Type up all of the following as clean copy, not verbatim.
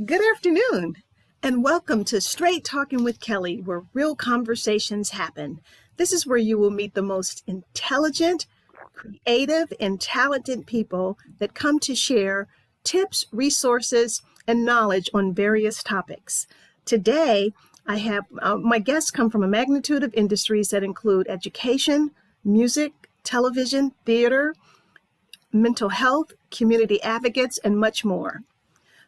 Good afternoon, and welcome to Straight Talking with Kelly, where real conversations happen. This is where you will meet the most intelligent, creative, and talented people that come to share tips, resources, and knowledge on various topics. Today, I have my guests come from a magnitude of industries that include education, music, television, theater, mental health, community advocates, and much more.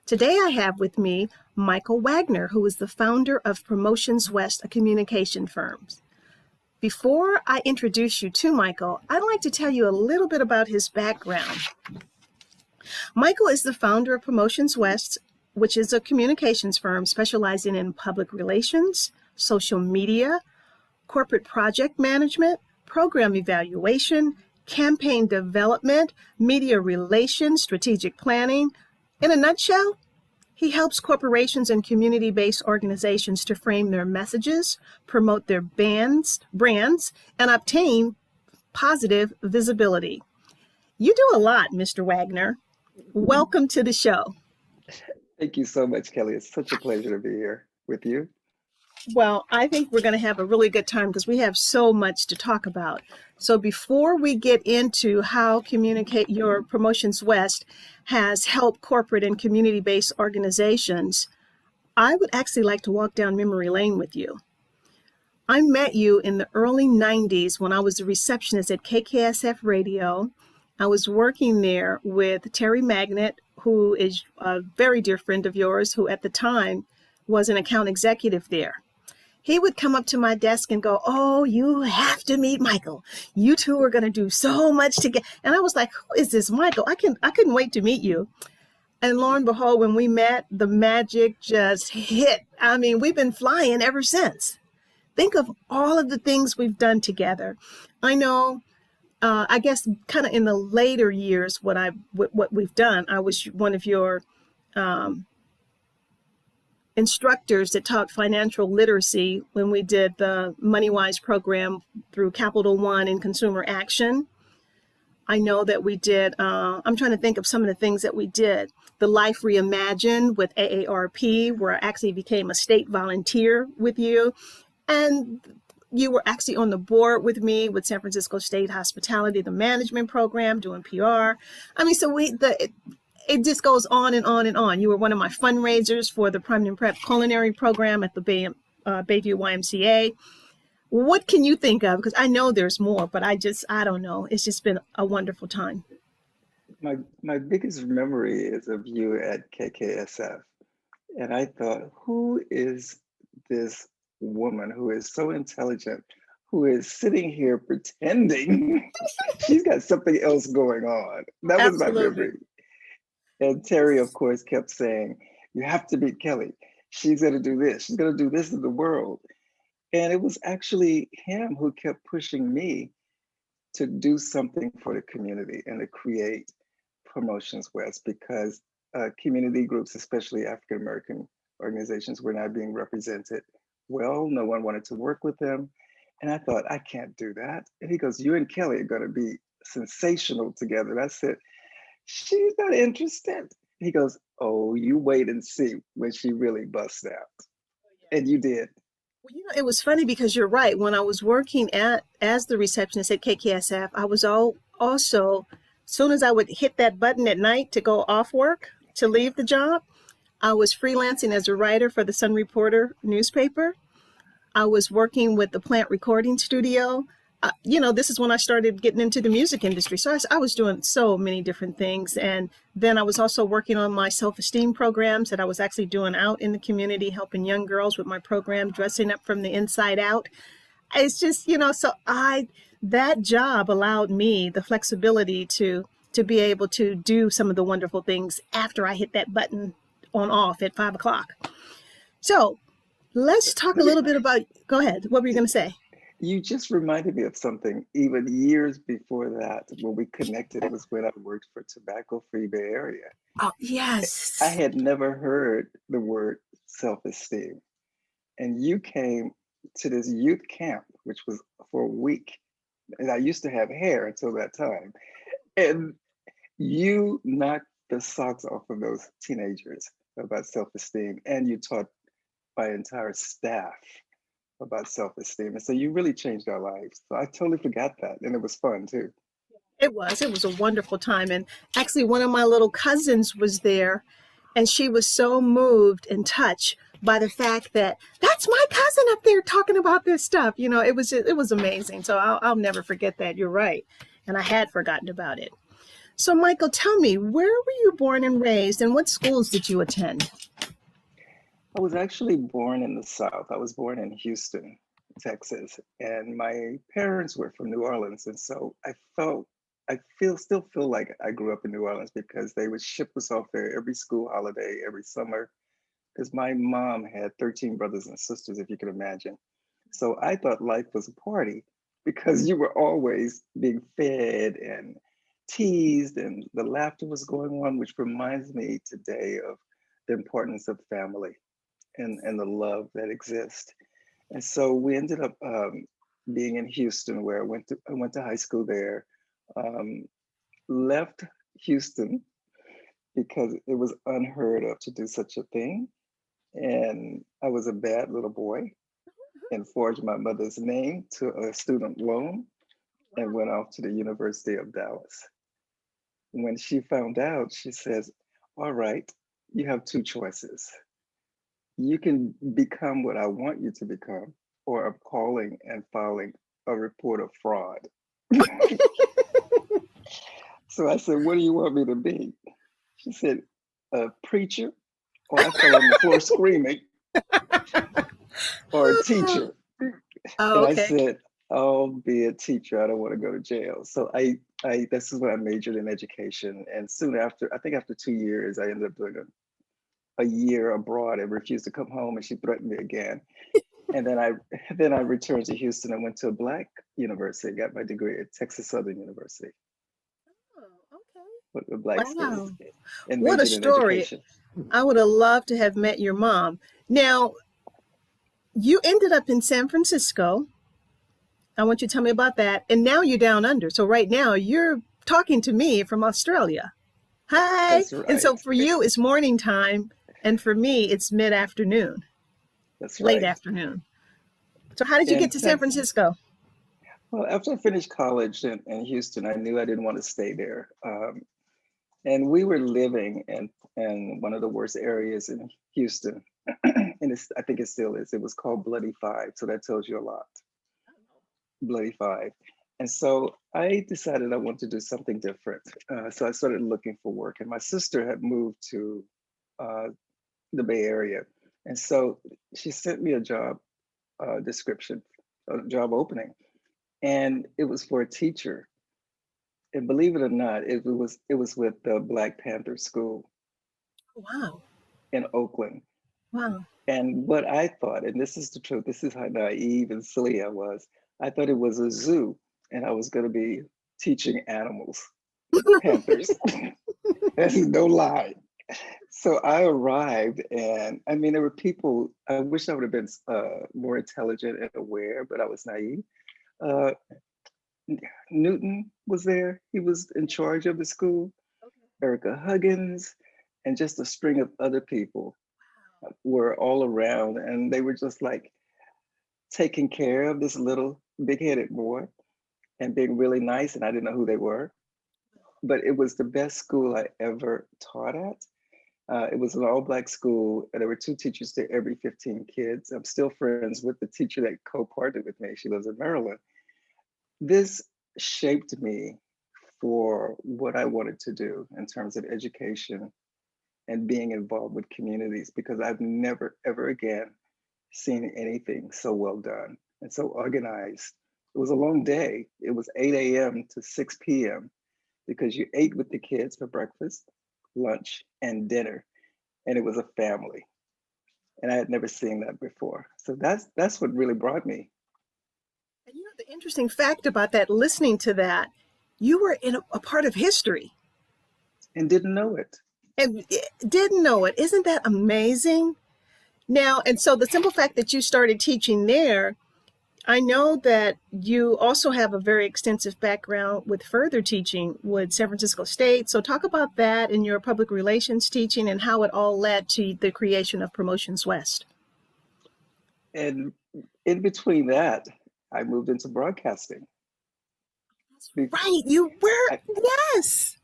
Today I have with me Michael Wagner, who is the founder of Promotions West, a communication firm. Before I introduce you to Michael, I'd like to tell you a little bit about his background. Michael is the founder of Promotions West, which is a communications firm specializing in public relations, social media, corporate project management, program evaluation, campaign development, media relations, strategic planning. In a nutshell, he helps corporations and community-based organizations to frame their messages, promote their brands, and obtain positive visibility. You do a lot, Mr. Wagner. Welcome to the show. Thank you so much, Kelly. It's such a pleasure to be here with you. Well, I think we're going to have a really good time because we have so much to talk about. So before we get into how Communicate Your Promotions West has helped corporate and community-based organizations, I would actually like to walk down memory lane with you. I met you in the early 90s when I was a receptionist at KKSF Radio. I was working there with Terry Magnet, who is a very dear friend of yours, who at the time was an account executive there. He would come up to my desk and go, "Oh, you have to meet Michael. You two are going to do so much together." And I was like, "Who is this Michael? I couldn't wait to meet you." And lo and behold, when we met, the magic just hit. I mean, we've been flying ever since. Think of all of the things we've done together. I know, I guess kind of in the later years, what we've done, I was one of your instructors that taught financial literacy when we did the MoneyWise program through Capital One and Consumer Action. I know that we did, I'm trying to think of some of the things that we did. The Life Reimagined with AARP, where I actually became a state volunteer with you. And you were actually on the board with me with San Francisco State Hospitality, the management program, doing PR. I mean, so it just goes on and on and on. You were one of my fundraisers for the Prime and Prep culinary program at the Bayview YMCA. What can you think of? Because I know there's more, but I don't know. It's just been a wonderful time. My biggest memory is of you at KKSF. And I thought, who is this woman who is so intelligent, who is sitting here pretending she's got something else going on? That was my memory. And Terry, of course, kept saying, "You have to meet Kelly. She's going to do this. She's going to do this in the world." And it was actually him who kept pushing me to do something for the community and to create Promotions West, because community groups, especially African-American organizations, were not being represented well. No one wanted to work with them. And I thought, I can't do that. And he goes, "You and Kelly are going to be sensational together." And I said, "She's not interested." He goes, "Oh, you wait and see when she really busts out." And you did. Well, it was funny because you're right. When I was working as the receptionist at KKSF, I was also, as soon as I would hit that button at night to go off work, to leave the job, I was freelancing as a writer for the Sun Reporter newspaper. I was working with the Plant Recording Studio. This is when I started getting into the music industry. So I was doing so many different things. And then I was also working on my self-esteem programs that I was actually doing out in the community, helping young girls with my program, Dressing Up from the Inside Out. It's just, that job allowed me the flexibility to be able to do some of the wonderful things after I hit that button on off at 5 o'clock. So let's talk a little bit about, go ahead. What were you going to say? You just reminded me of something even years before that. When we connected, it was when I worked for Tobacco Free Bay Area. Oh, yes. I had never heard the word self-esteem. And you came to this youth camp, which was for a week. And I used to have hair until that time. And you knocked the socks off of those teenagers. about self-esteem, and you taught my entire staff about self-esteem. And so you really changed our lives. So I totally forgot that. And it was fun too. It was a wonderful time. And actually, one of my little cousins was there, and she was so moved and touched by the fact that that's my cousin up there talking about this stuff. It was amazing. So I'll never forget that. You're right. And I had forgotten about it. So Michael, tell me, where were you born and raised, and what schools did you attend? I was actually born in the South. I was born in Houston, Texas, and my parents were from New Orleans. And so still feel like I grew up in New Orleans because they would ship us off there every school holiday, every summer, because my mom had 13 brothers and sisters, if you can imagine. So I thought life was a party because you were always being fed and teased, and the laughter was going on, which reminds me today of the importance of family and the love that exists. And so we ended up being in Houston, where I went to high school there. Left Houston because it was unheard of to do such a thing. And I was a bad little boy and forged my mother's name to a student loan and went off to the University of Dallas. When she found out, she says, all right, you have two choices. You can become what I want you to become, or I'm calling and filing a report of fraud. So I said, what do you want me to be? She said, a preacher, or I fell on the floor screaming, or a teacher. Oh, And I okay. said, I'll be a teacher. I don't want to go to jail. So this is when I majored in education. And soon after, I think after 2 years, I ended up doing a year abroad and refused to come home, and she threatened me again. And then I returned to Houston and went to a Black university, got my degree at Texas Southern University, Oh, okay. with the Black Wow. students, and What a majored in story. education. I would have loved to have met your mom. Now, you ended up in San Francisco. I want you to tell me about that. And now you're down under. So right now you're talking to me from Australia. Hi. That's And so right. for you, it's morning time. And for me, it's mid-afternoon, That's late right. afternoon. So how did you get And to San Francisco? well, after I finished college in Houston, I knew I didn't want to stay there. And we were living in one of the worst areas in Houston. And I think it still is. It was called Bloody Five. So that tells you a lot. Bloody Five. And so I decided I wanted to do something different. So I started looking for work. And my sister had moved to uh, the Bay Area. And so she sent me a job description, a job opening. And it was for a teacher. And believe it or not, it was with the Black Panther School Wow. in Oakland. Wow. And what I thought, and this is the truth, this is how naive and silly I was. I thought it was a zoo, and I was going to be teaching animals, panthers. This is no lie. So I arrived, and I mean, there were people. I wish I would have been more intelligent and aware, but I was naive. Uh, Newton was there. He was in charge of the school. Erica Huggins, and just a string of other people were all around, and they were just like taking care of this little big-headed boy and being really nice. And I didn't know who they were, but it was the best school I ever taught at. It was an all-Black school, and there were two teachers to every 15 kids. I'm still friends with the teacher that co-partnered with me. She lives in Maryland. This shaped me for what I wanted to do in terms of education and being involved with communities, because I've never, ever again seen anything so well done and so organized. It was a long day. It was 8 a.m. to 6 p.m. because you ate with the kids for breakfast, lunch, and dinner, and it was a family. And I had never seen that before. So that's what really brought me. And you know, the interesting fact about that, listening to that, you were in a part of history And didn't know it. and didn't know it. Isn't that amazing? Now, and so the simple fact that you started teaching there, I know that you also have a very extensive background with further teaching with San Francisco State. So talk about that in your public relations teaching and how it all led to the creation of Promotions West. And in between that, I moved into broadcasting. Be- Right, you were, I, yes.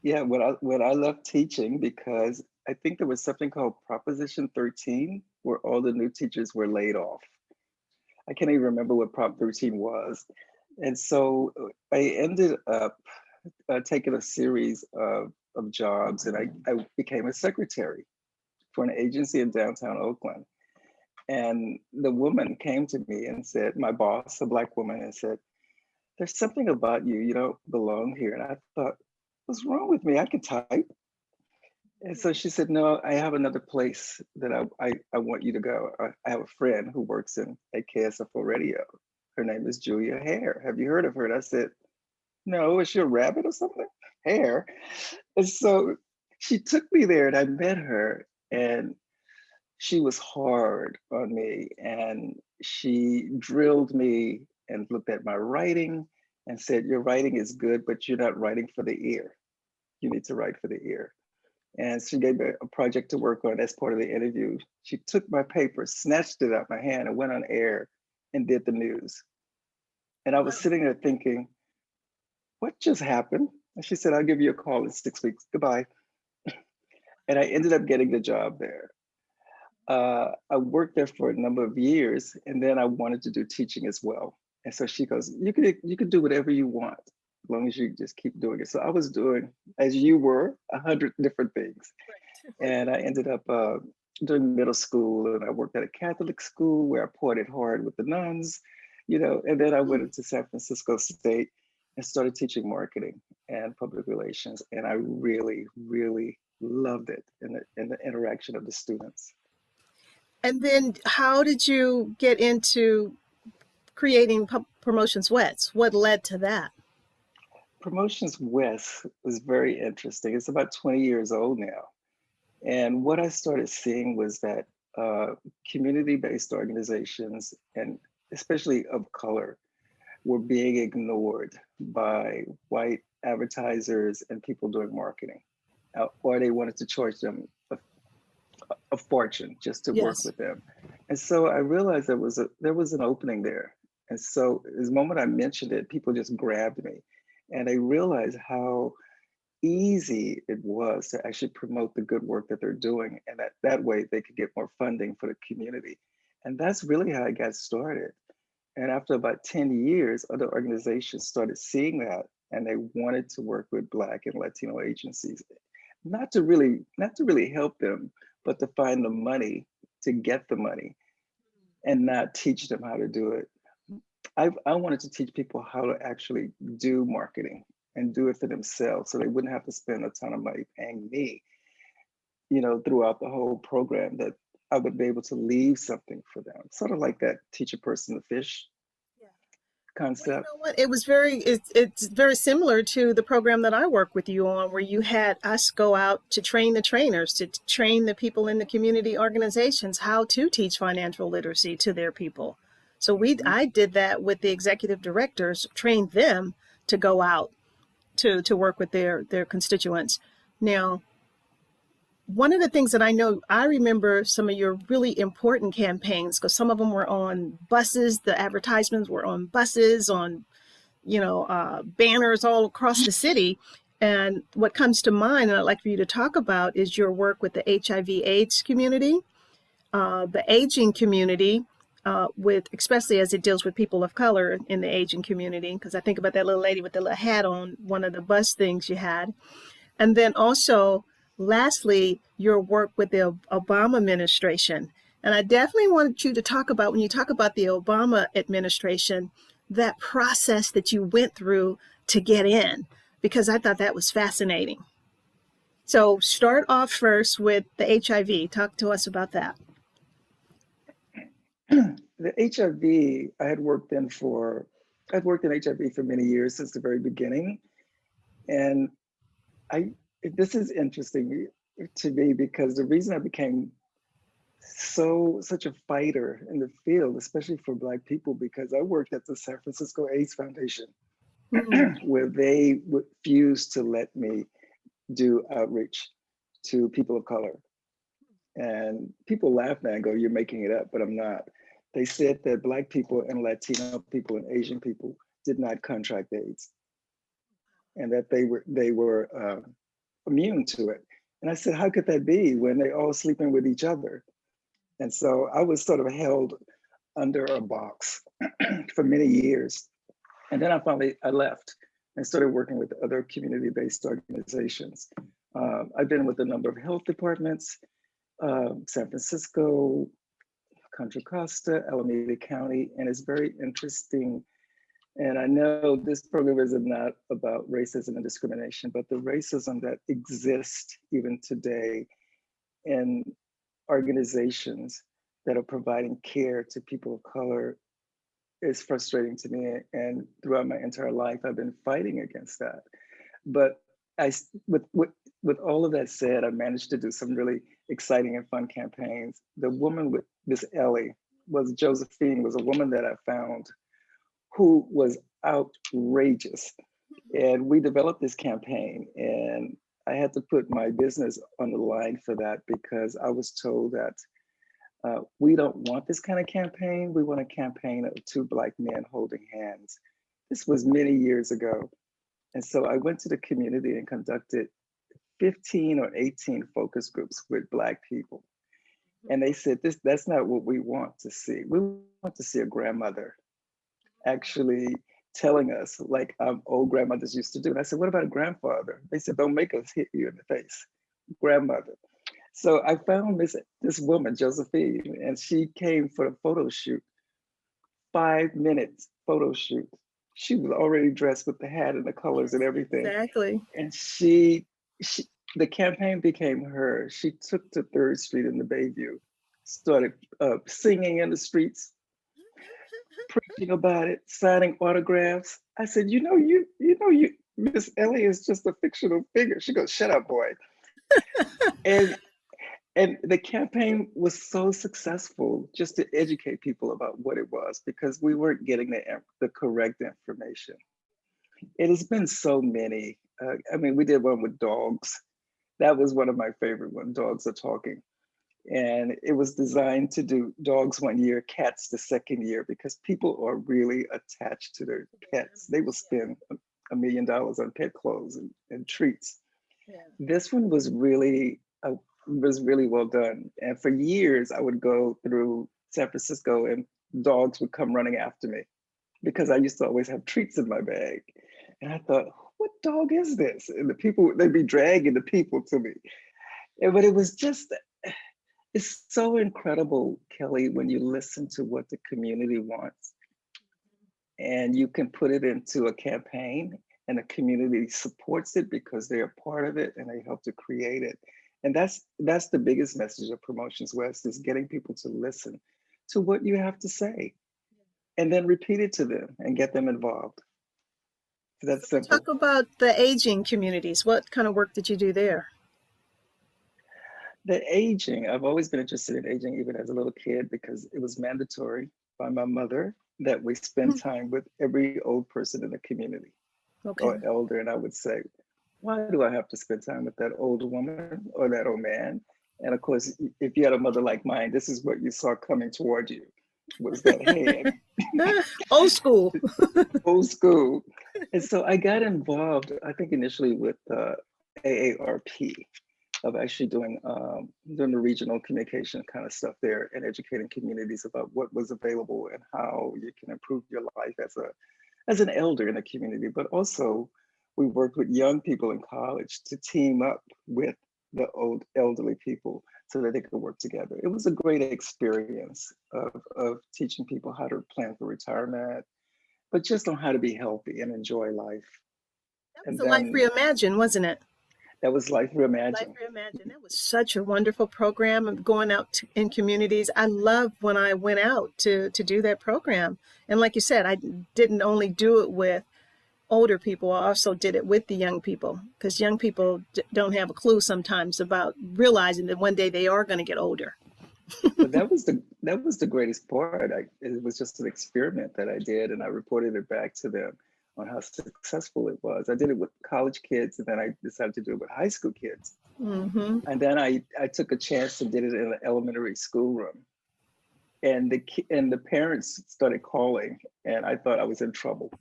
yeah, when I left teaching, because I think there was something called Proposition 13, where all the new teachers were laid off. I can't even remember what Prop 13 was. And so I ended up taking a series of jobs, and I became a secretary for an agency in downtown Oakland. And the woman came to me and said, my boss, a Black woman, and said, there's something about you, you don't belong here. And I thought, what's wrong with me? I can type. And so she said, no, I have another place that I want you to go. I have a friend who works at KSFO Radio. Her name is Julia Hare. Have you heard of her? And I said, no, is she a rabbit or something? Hare. And so she took me there and I met her, and she was hard on me, and she drilled me and looked at my writing and said, your writing is good, but you're not writing for the ear. You need to write for the ear. And she gave me a project to work on as part of the interview. She took my paper, snatched it out my hand, and went on air and did the news. And I was sitting there thinking, what just happened? And she said, I'll give you a call in 6 weeks. Goodbye. And I ended up getting the job there. I worked there for a number of years, and then I wanted to do teaching as well. And so she goes, you could do whatever you want, as long as you just keep doing it. So I was doing, as you were, 100 different things. And I ended up doing middle school, and I worked at a Catholic school where I partied hard with the nuns, and then I went into San Francisco State and started teaching marketing and public relations. And I really, really loved it in the interaction of the students. And then how did you get into creating Promotions West? What led to that? Promotions West was very interesting. It's about 20 years old now. And what I started seeing was that community-based organizations, and especially of color, were being ignored by white advertisers and people doing marketing, or they wanted to charge them a fortune just to work Yes. with them. And so I realized there was an opening there. And so the moment I mentioned it, people just grabbed me. And I realized how easy it was to actually promote the good work that they're doing. And that way they could get more funding for the community. And that's really how I got started. And after about 10 years, other organizations started seeing that, and they wanted to work with Black and Latino agencies, not to really help them, but to find the money to get the money and not teach them how to do it. I wanted to teach people how to actually do marketing and do it for themselves, so they wouldn't have to spend a ton of money paying me, throughout the whole program, that I would be able to leave something for them. Sort of like that teach a person to fish Well, you concept. know what? It's very similar to the program that I work with you on, where you had us go out to train the trainers, to train the people in the community organizations how to teach financial literacy to their people. So Mhm. I did that with the executive directors, trained them to go out to work with their constituents. Now, one of the things that I know, I remember some of your really important campaigns, because some of them were on buses. The advertisements were on buses, on banners all across the city. And what comes to mind, and I'd like for you to talk about, is your work with the HIV/AIDS community, the aging community, with especially as it deals with people of color in the aging community. Because I think about that little lady with the little hat on one of the bus things you had, and then also, lastly, your work with the Obama administration. And I definitely want you to talk about, when you talk about the Obama administration, that process that you went through to get in, because I thought that was fascinating. So start off first with the HIV. Talk to us about that. The HIV, I'd worked in HIV for many years since the very beginning. And I, this is interesting to me, because the reason I became such a fighter in the field, especially for Black people, because I worked at the San Francisco AIDS Foundation, where they refused to let me do outreach to people of color. And people laugh now and go, "You're making it up," but I'm not. They said that Black people and Latino people and Asian people did not contract AIDS, and that they were immune to it. And I said, how could that be when they're all sleeping with each other? And so I was sort of held under a box for many years. And then I left and started working with other community-based organizations. I've been with a number of health departments, San Francisco, Contra Costa, Alameda County, and it's very interesting. And I know this program is not about racism and discrimination, but the racism that exists even today in organizations that are providing care to people of color is frustrating to me. And throughout my entire life, I've been fighting against that. But with all of that said, I managed to do some really exciting and fun campaigns. The woman with Miss Ellie Josephine was a woman that I found who was outrageous. And we developed this campaign, and I had to put my business on the line for that because I was told that we don't want this kind of campaign. We want a campaign of two Black men holding hands. This was many years ago. And so I went to the community and conducted 15 or 18 focus groups with Black people. And they said, that's not what we want to see. We want to see a grandmother actually telling us, like old grandmothers used to do. And I said, what about a grandfather? They said, don't make us hit you in the face, grandmother. So I found this woman, Josephine, and she came for a photo shoot, 5 minutes photo shoot. She was already dressed with the hat and the colors and everything. Exactly. And the campaign became her. She took to 3rd Street in the Bayview, started singing in the streets, preaching about it, signing autographs. I said, you know, Miss Ellie is just a fictional figure. She goes, shut up, boy. And the campaign was so successful just to educate people about what it was, because we weren't getting the correct information. It has been so many. I mean, we did one with dogs. That was one of my favorite ones, Dogs Are Talking. And it was designed to do dogs 1 year, cats the 2nd year, because people are really attached to their pets. They will spend $1 million on pet clothes and treats. Yeah. This one was really well done. And for years, I would go through San Francisco and dogs would come running after me because I used to always have treats in my bag. And I thought, what dog is this? And the people, they'd be dragging the people to me. But it was just, it's so incredible, Kelly, when you listen to what the community wants and you can put it into a campaign and the community supports it because they're a part of it and they help to create it. And that's the biggest message of Promotions West, is getting people to listen to what you have to say and then repeat it to them and get them involved. That's simple. Talk about the aging communities. What kind of work did you do there? The aging, I've always been interested in aging, even as a little kid, because it was mandatory by my mother that we spend time with every old person in the community, or elder. And I would say, why do I have to spend time with that old woman or that old man? And of course, if you had a mother like mine, this is what you saw coming toward you, was that hand. Old school. Old school. And so I got involved, I think initially with AARP, of actually doing the regional communication kind of stuff there and educating communities about what was available and how you can improve your life as an elder in a community. But also we worked with young people in college to team up with the old elderly people so that they could work together. It was a great experience of teaching people how to plan for retirement, but just on how to be healthy and enjoy life. That was Life Reimagined, wasn't it? That was Life Reimagined. Life Reimagined. That was such a wonderful program of going out in communities. I loved when I went out to do that program. And like you said, I didn't only do it with older people, I also did it with the young people, because young people don't have a clue sometimes about realizing that one day they are going to get older. But that was the greatest part. It was just an experiment that I did, and I reported it back to them on how successful it was. I did it with college kids, and then I decided to do it with high school kids. Mm-hmm. And then I took a chance and did it in an elementary schoolroom. And the parents started calling, and I thought I was in trouble.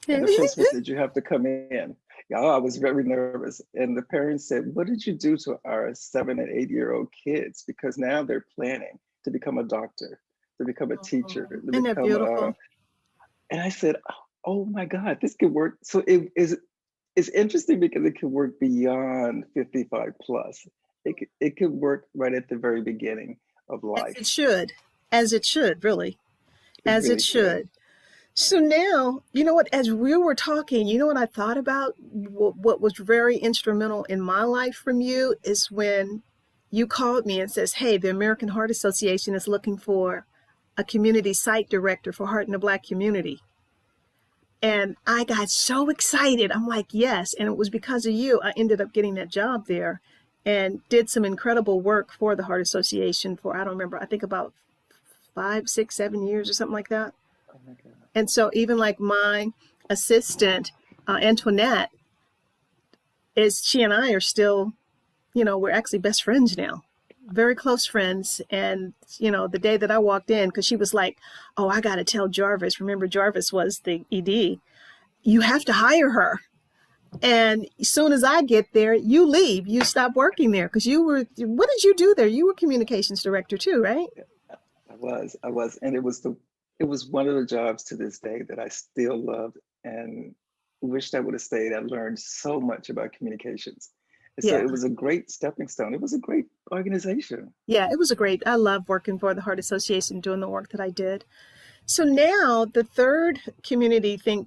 And the principal said, "You have to come in." Yeah, I was very nervous. And the parents said, "What did you do to our 7 and 8-year-old kids? Because now they're planning to become a doctor, to become a teacher, to Isn't that become a." beautiful? And I said, "Oh my God, this could work." So it's interesting because it could work beyond 55 plus. It could work right at the very beginning of As it life. should. As it should, really. It As it really should. should. So now, you know what, as we were talking, you know what I thought about? What was very instrumental in my life from you is when you called me and says, hey, the American Heart Association is looking for a community site director for Heart in the Black community. And I got so excited. I'm like, yes. And it was because of you, I ended up getting that job there and did some incredible work for the Heart Association for, I don't remember, I think about 5, 6, 7 years or something like that. Oh my God. And so even like my assistant, Antoinette, she and I are still, we're actually best friends now, very close friends. And, the day that I walked in, because she was like, oh, I got to tell Jarvis. Remember, Jarvis was the ED. You have to hire her. And as soon as I get there, you leave. You stop working there because what did you do there? You were communications director too, right? I was, and it was one of the jobs to this day that I still loved and wished I would have stayed. I learned so much about communications. And so Yeah. it was a great stepping stone. It was a great organization. Yeah, it was I love working for the Heart Association, doing the work that I did. So now the third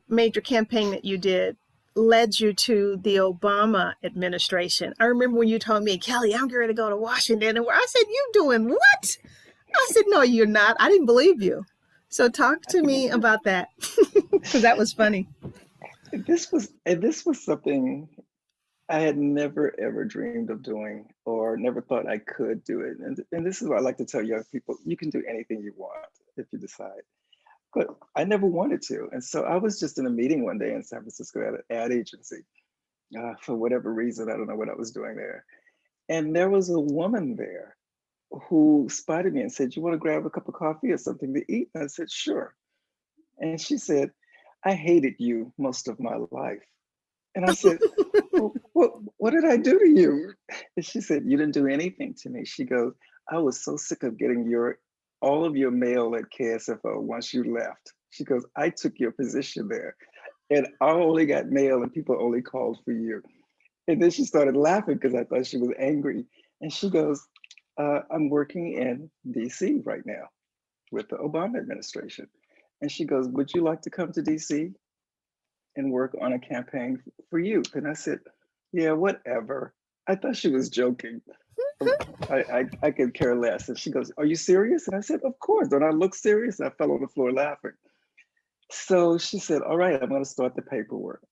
major campaign that you did led you to the Obama administration. I remember when you told me, Kelly, I'm going to go to Washington. And I said, you doing what? I said, no, you're not. I didn't believe you. So talk I to couldn't me believe about that, because that was funny. this was something I had never ever dreamed of doing or never thought I could do it. And this is what I like to tell young people, you can do anything you want if you decide. But I never wanted to. And so I was just in a meeting one day in San Francisco at an ad agency. For whatever reason, I don't know what I was doing there. And there was a woman there who spotted me and said, "You want to grab a cup of coffee or something to eat?" And I said, "Sure." And she said, "I hated you most of my life." And I said, "Well, what did I do to you?" And she said, "You didn't do anything to me." She goes, "I was so sick of getting all of your mail at KSFO once you left." She goes, "I took your position there and I only got mail and people only called for you." And then she started laughing because I thought she was angry. And she goes, "I'm working in DC right now with the Obama administration." And she goes, "Would you like to come to DC and work on a campaign for youth?" And I said, "Yeah, whatever." I thought she was joking. I could care less. And she goes, "Are you serious?" And I said, "Of course. Don't I look serious?" And I fell on the floor laughing. So she said, "All right, I'm going to start the paperwork."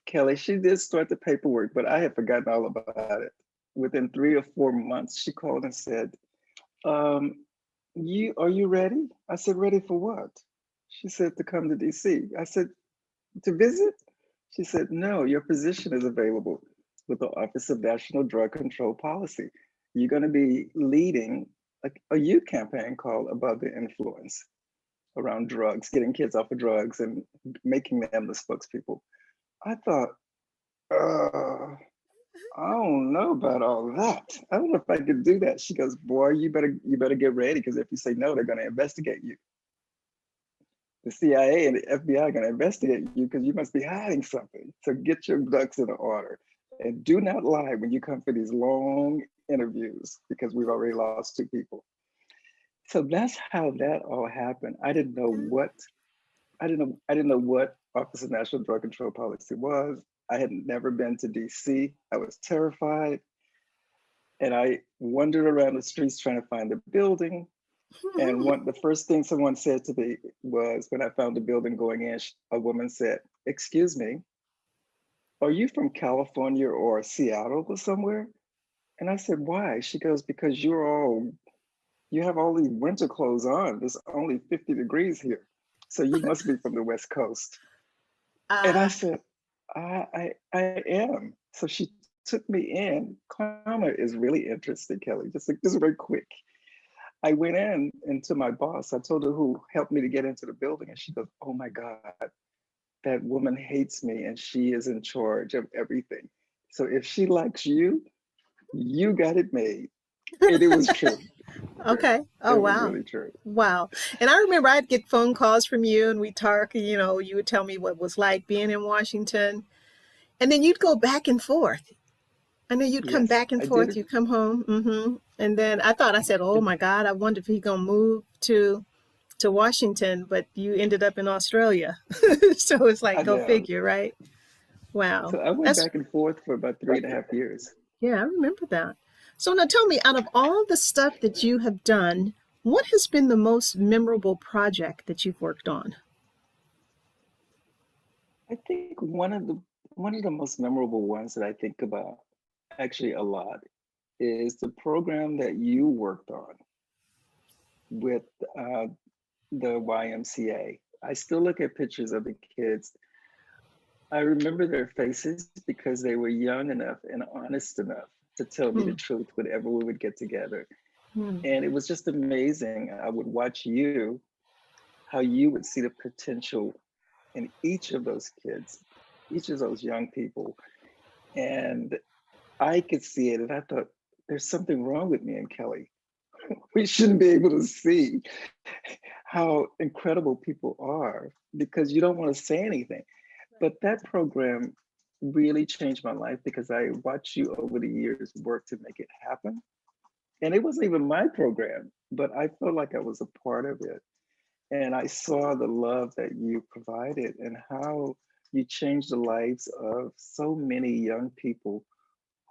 Kelly, she did start the paperwork, but I had forgotten all about it. Within 3 or 4 months, she called and said, are you ready?" I said, "Ready for what?" She said, "To come to DC." I said, "To visit?" She said, "No, your position is available with the Office of National Drug Control Policy. You're going to be leading a youth campaign called Above the Influence around drugs, getting kids off of drugs and making them the spokespeople." I thought, I don't know about all that. I don't know if I could do that. She goes, "Boy, you better get ready, because if you say no, they're going to investigate you. The CIA and the FBI are going to investigate you because you must be hiding something. So get your ducks in order and do not lie when you come for these long interviews, because we've already lost 2 people." So that's how that all happened. I didn't know what Office of National Drug Control Policy was. I had never been to DC. I was terrified. And I wandered around the streets trying to find the building. And the first thing someone said to me was, when I found the building going in, a woman said, "Excuse me, are you from California or Seattle or somewhere?" And I said, "Why?" She goes, "Because you're all you have all these winter clothes on. It's only 50 degrees here. So you must be from the West Coast. And I Uh, said, I am. So she took me in. Karma is really interesting, Kelly. Just very quick. I went in and to my boss. I told her who helped me to get into the building, and she goes, "Oh my God, that woman hates me, and she is in charge of everything. So if she likes you, you got it made." And it was true. okay. It Oh, was wow. really true. Wow. And I remember I'd get phone calls from you and we'd talk, you would tell me what it was like being in Washington. And then you'd go back and forth. I know you'd come Yes, back and I did forth, it. you'd come home. And then I said, oh my God, I wonder if he gonna move to Washington, but you ended up in Australia. So it's like, I go know. figure, right? Wow. So I went That's, back and forth for about 3.5 years. yeah, I remember that. So now tell me, out of all the stuff that you have done, what has been the most memorable project that you've worked on? I think one of the most memorable ones that I think about actually a lot is the program that you worked on with uh, the YMCA. I still look at pictures of the kids. I remember their faces because they were young enough and honest enough to tell me the Hmm. truth whenever we would get together. Hmm. And it was just amazing. I would watch you, how you would see the potential in each of those kids, each of those young people. And I could see it. And I thought, there's something wrong with me and Kelly. We shouldn't be able to see how incredible people are because you don't want to say anything. But that program really changed my life because I watched you over the years work to make it happen. And it wasn't even my program, but I felt like I was a part of it. And I saw the love that you provided and how you changed the lives of so many young people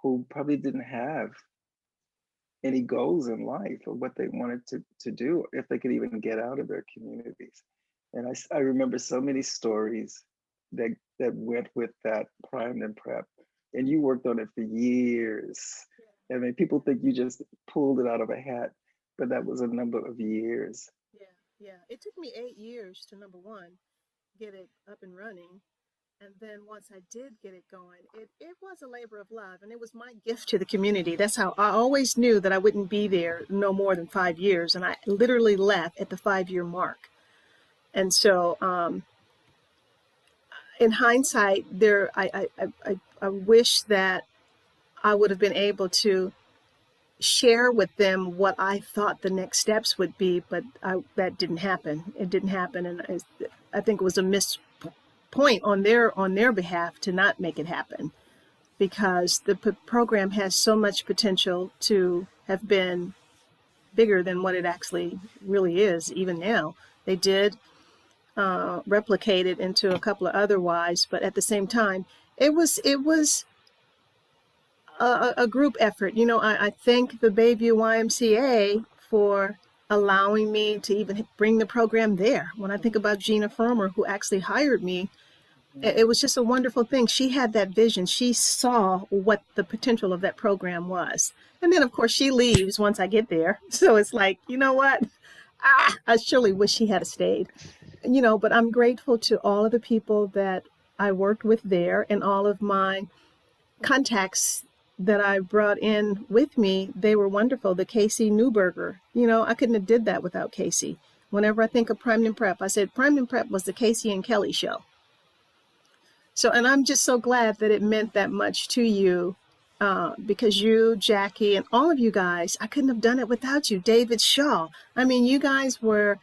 who probably didn't have any goals in life or what they wanted to do, if they could even get out of their communities. And I remember so many stories that went with that prime and prep. And you worked on it for years. I mean, people think you just pulled it out of a hat, but that was a number of years. Yeah, yeah. It took me 8 years to number one, get it up and running. And then once I did get it going, it was a labor of love and it was my gift to the community. That's how I always knew that I wouldn't be there no more than 5 years. And I literally left at the 5 year mark. And so, in hindsight, I wish that I would have been able to share with them what I thought the next steps would be, but that didn't happen. It didn't happen. And I think it was a missed point on their behalf to not make it happen, because the program has so much potential to have been bigger than what it actually really is. Even now, they did replicate it into a couple of other Ys, but at the same time, it was a group effort. I thank the Bayview YMCA for allowing me to even bring the program there. When I think about Gina Firmer, who actually hired me, it was just a wonderful thing. She had that vision. She saw what the potential of that program was. And then, of course, she leaves once I get there. So it's like, you know what? I surely wish she had stayed. But I'm grateful to all of the people that I worked with there and all of my contacts that I brought in with me. They were wonderful. The Casey Newberger, I couldn't have did that without Casey. Whenever I think of Prime and Prep, I said Prime and Prep was the Casey and Kelly show. So, and I'm just so glad that it meant that much to you, because you, Jackie, and all of you guys, I couldn't have done it without you. David Shaw. I mean, you guys were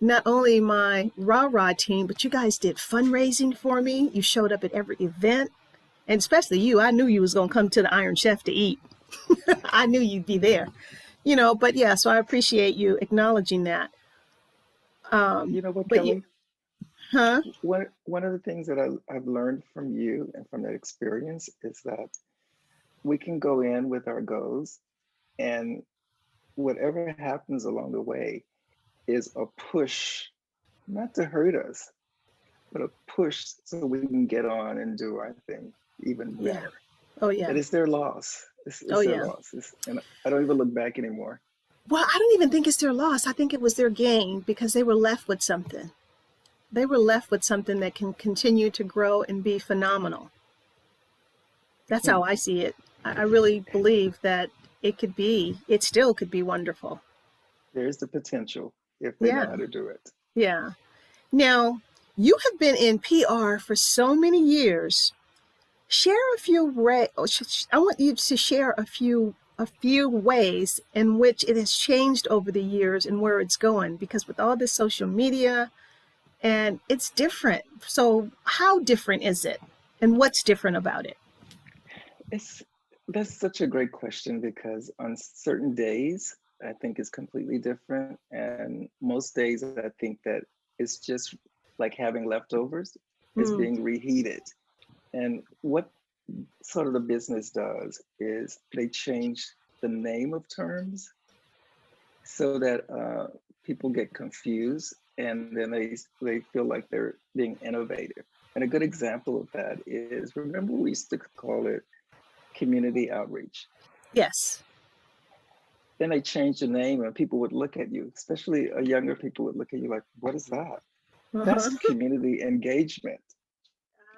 not only my rah-rah team, but you guys did fundraising for me. You showed up at every event, and especially you. I knew you was going to come to the Iron Chef to eat. I knew you'd be there, but yeah, so I appreciate you acknowledging that. You know what, But you, Kelly? huh? One of the things that I've learned from you and from that experience is that we can go in with our goals, and whatever happens along the way is a push, not to hurt us, but a push so we can get on and do our thing even Yeah. better. Oh And yeah. it's their loss. Oh It's their yeah. loss. And I don't even look back anymore. Well, I don't even think it's their loss. I think it was their gain because they were left with something. They were left with something that can continue to grow and be phenomenal. That's how Hmm. I see it. I really believe that it still could be wonderful. There's the potential if they know Yeah, how to do it. yeah. Now, you have been in PR for so many years. Share a few I want you to share a few ways in which it has changed over the years and where it's going, because with all this social media and it's different. So how different is it? And what's different about it? It's That's such a great question because on certain days I think it's completely different, and most days I think that it's just like having leftovers. It's Mm, being reheated, and what sort of the business does is they change the name of terms so that people get confused, and then they feel like they're being innovative. And a good example of that is, remember we used to call it community outreach. yes. Then they changed the name, and people would look at you, especially younger people would look at you like, what is that? That's Uh-huh. community engagement.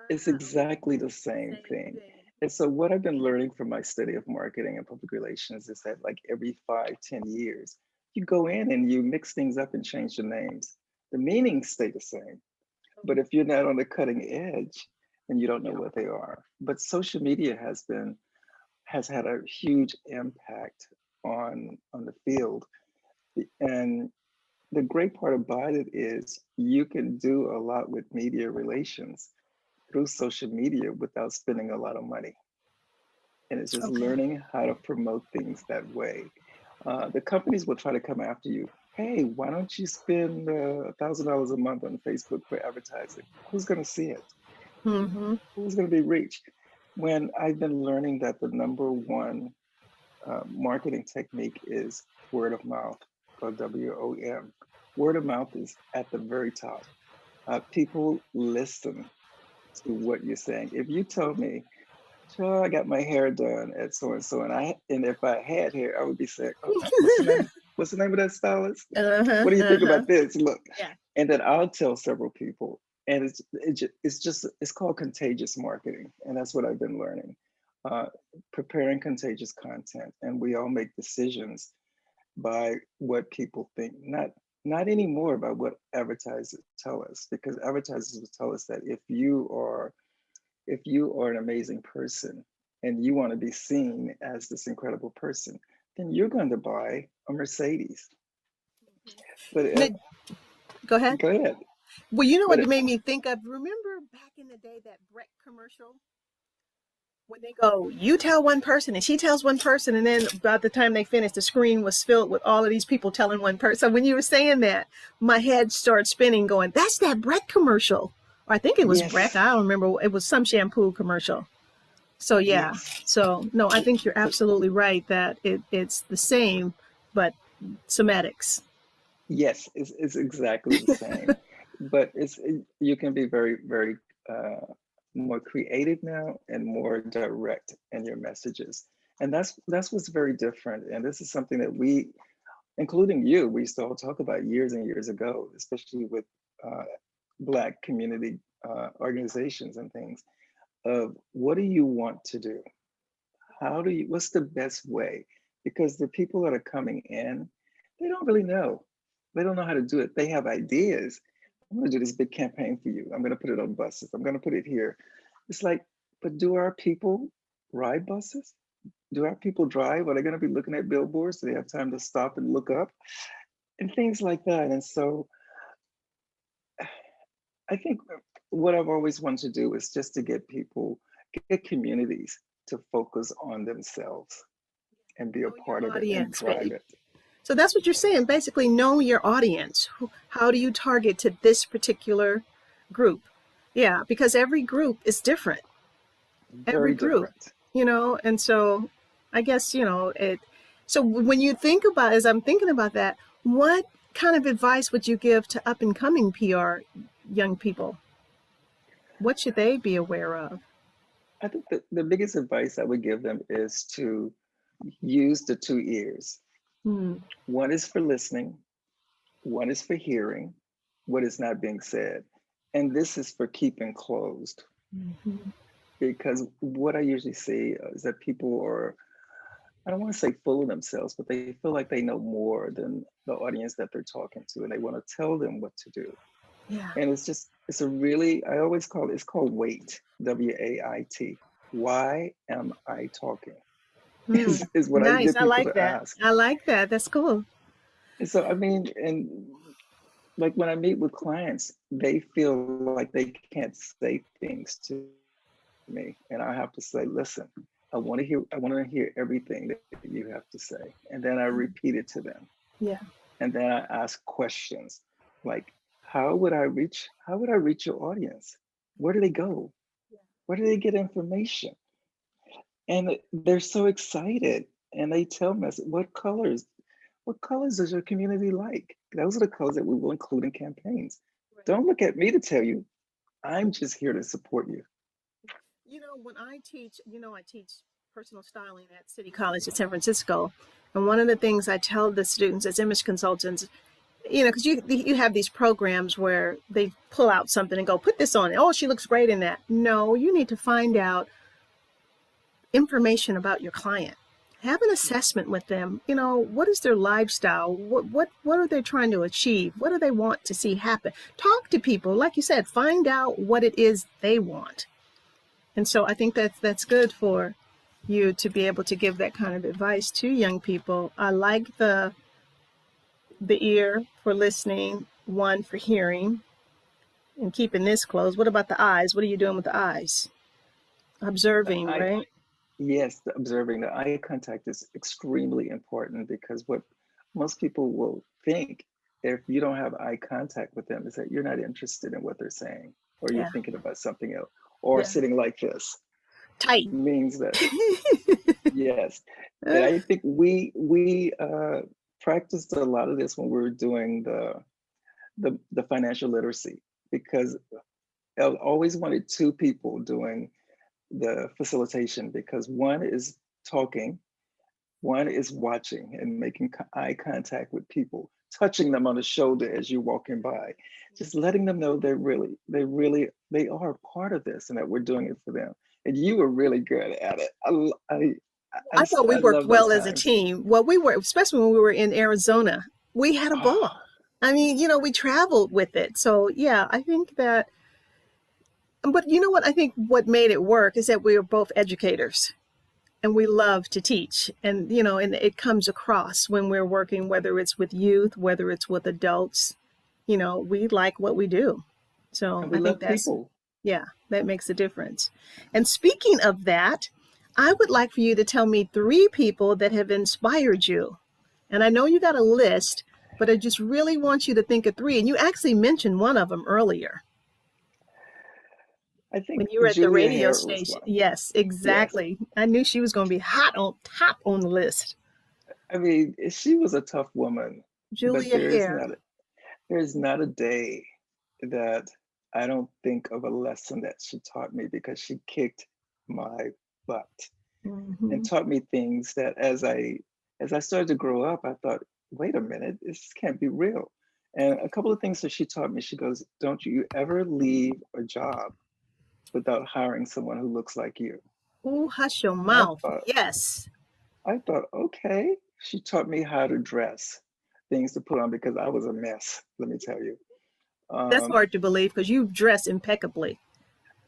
It's exactly the same Same thing. thing. And so what I've been learning from my study of marketing and public relations is that like every 5, 10 years, you go in and you mix things up and change the names. The meanings stay the same. But if you're not on the cutting edge, then you don't know what they are. But social media has had a huge impact on the field. And the great part about it is you can do a lot with media relations through social media without spending a lot of money. And it's just Okay. learning how to promote things that way. The companies will try to come after you. Hey, why don't you spend $1,000 a month on Facebook for advertising? Who's going to see it? Mm-hmm. Who's going to be reached? When I've been learning that the number one marketing technique is word of mouth, or WOM. Word of mouth is at the very top. People listen to what you're saying. If you told me, sure, I got my hair done at so and so, and if I had hair, I would be saying, oh, what's the name? What's the name of that stylist? Uh-huh. What do you think Uh-huh. about this? Look, Yeah. and then I'll tell several people, and it's called contagious marketing, and that's what I've been learning. Uh, Preparing contagious content, and we all make decisions by what people think, not anymore by what advertisers tell us, because advertisers will tell us that if you are an amazing person and you want to be seen as this incredible person, then you're going to buy a Mercedes. But No, go ahead. go ahead. Well, you know But what it made me think of? Remember back in the day that Breck commercial? When they go, you tell one person and she tells one person, and then by the time they finished, the screen was filled with all of these people telling one person. So when you were saying that, my head started spinning, going, "That's that Breck commercial." Or I think it was Breck. yes, I don't remember. It was some shampoo commercial. So yeah. yes, So no, I think you're absolutely right that it's the same, but somatics. yes, it's exactly the same. But you can be very, very more creative now and more direct in your messages. And that's what's very different. And this is something that we, including you, we used to all talk about years and years ago, especially with uh, Black community organizations and things, of what do you want to do? What's the best way? Because the people that are coming in, they don't really know. They don't know how to do it. They have ideas. I'm going to do this big campaign for you. I'm going to put it on buses. I'm going to put it here. It's like, but do our people ride buses? Do our people drive? Are they going to be looking at billboards? Do they have time to stop and look up? And things like that. And so I think what I've always wanted to do is just to get communities to focus on themselves and be a Know your part of it and audience, drive babe. it. So that's what you're saying. Basically, know your audience. How do you target to this particular group? Yeah, because every group is different. Every Very group, different. and so I guess, it. So when you think about, as I'm thinking about that, what kind of advice would you give to up and coming PR young people? What should they be aware of? I think the biggest advice I would give them is to use the 2 ears. Hmm. One is for listening, one is for hearing what is not being said, and this is for keeping closed. Mhm. Because what I usually see is that people are, I don't want to say full of themselves, but they feel like they know more than the audience that they're talking to, and they want to tell them what to do. Yeah. And it's just, it's a really, I always call it, it's called WAIT, WAIT. Why am I talking? Hmm. Is what I Nice. get I people like to that. ask. I like that. That's cool. And so, I mean, and like when I meet with clients, they feel like they can't say things to me. And I have to say, listen, I want to hear everything that you have to say. And then I repeat it to them. Yeah. And then I ask questions like, how would I reach your audience? Where do they go? Where do they get information? And they're so excited. And they tell me, I said, what colors does your community like? Those are the colors that we will include in campaigns. Don't look at me to tell you. I'm just here to support you. When I teach, I teach personal styling at City College at San Francisco. And one of the things I tell the students as image consultants, because you have these programs where they pull out something and go, put this on. Oh, she looks great in that. No, you need to find out information about your client. Have an assessment with them. What is their lifestyle? What are they trying to achieve? What do they want to see happen? Talk to people, like you said, find out what it is they want. And so I think that's good for you to be able to give that kind of advice to young people. I like the ear for listening, one for hearing, and keeping this closed. What about the eyes? What are you doing with the eyes? Observing, I right? Yes, observing the eye contact is extremely important because what most people will think if you don't have eye contact with them is that you're not interested in what they're saying or you're Yeah, thinking about something else or yeah. sitting like this Tight. means that yes. And I think we practiced a lot of this when we were doing the financial literacy because I always wanted two people doing the facilitation because one is talking, one is watching and making eye contact with people, touching them on the shoulder as you're walking by, just letting them know they are part of this and that we're doing it for them. And you were really good at it. I thought we I worked love those well as a times. team. Well, we were, especially when we were in Arizona. We had a Oh, ball. I mean, we traveled with it. So, yeah, I think that, but you know what? I think what made it work is that we were both educators and we love to teach. And it comes across when we're working, whether it's with youth, whether it's with adults, we like what we do. So and we I think love that's, people. yeah, that makes a difference. And speaking of that, I would like for you to tell me three people that have inspired you. And I know you got a list, but I just really want you to think of three. And you actually mentioned one of them earlier I when think you were at the Julia radio Hare was station. one. Yes, Yes. exactly. I knew she was going to be hot on top on the list. I mean, she was a tough woman, but Julia Hare. there's not a day that I don't think of a lesson that she taught me because she kicked my butt and Hmm. taught me things that as I started to grow up, I thought, wait a minute, this can't be real. And a couple of things that she taught me, she goes, don't you ever leave a job without hiring someone who looks like you. Ooh, hush your And mouth. Yes. I thought, okay. She taught me how to dress, things to put on because I was a mess, let me tell you. That's Um, hard to believe because you dress impeccably.